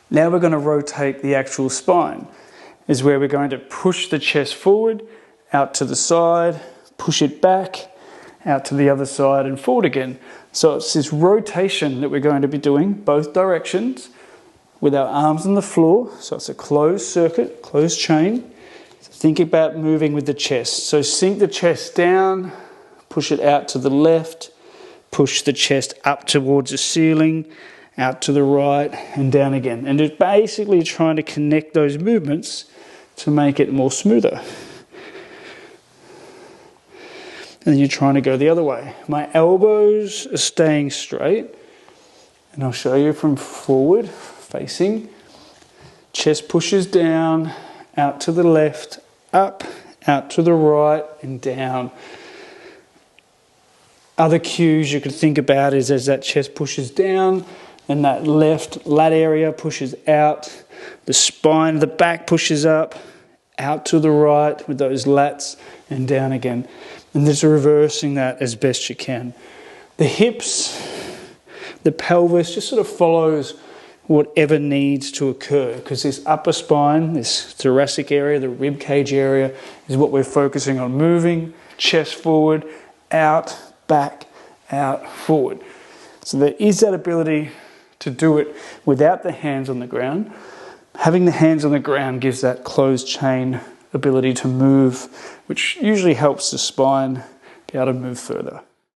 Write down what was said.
Now we're going to rotate the actual spine, is where we're going to push the chest forward, out to the side, push it back, out to the other side and forward again. So it's this rotation that we're going to be doing both directions with our arms on the floor. So it's a closed circuit, closed chain. So think about moving with the chest. So sink the chest down, push it out to the left, push the chest up towards the ceiling, out to the right and down again. And just basically trying to connect those movements to make it more smoother. And then you're trying to go the other way. My elbows are staying straight. And I'll show you from forward, facing. Chest pushes down, out to the left, up, out to the right and down. Other cues you could think about is as that chest pushes down, and that left lat area pushes out, the spine, the back pushes up, out to the right with those lats and down again. And just reversing that as best you can. The hips, the pelvis just sort of follows whatever needs to occur, because this upper spine, this thoracic area, the rib cage area is what we're focusing on moving. Chest forward, out, back, out, forward. So there is that ability to do it without the hands on the ground. Having the hands on the ground gives that closed chain ability to move, which usually helps the spine be able to move further.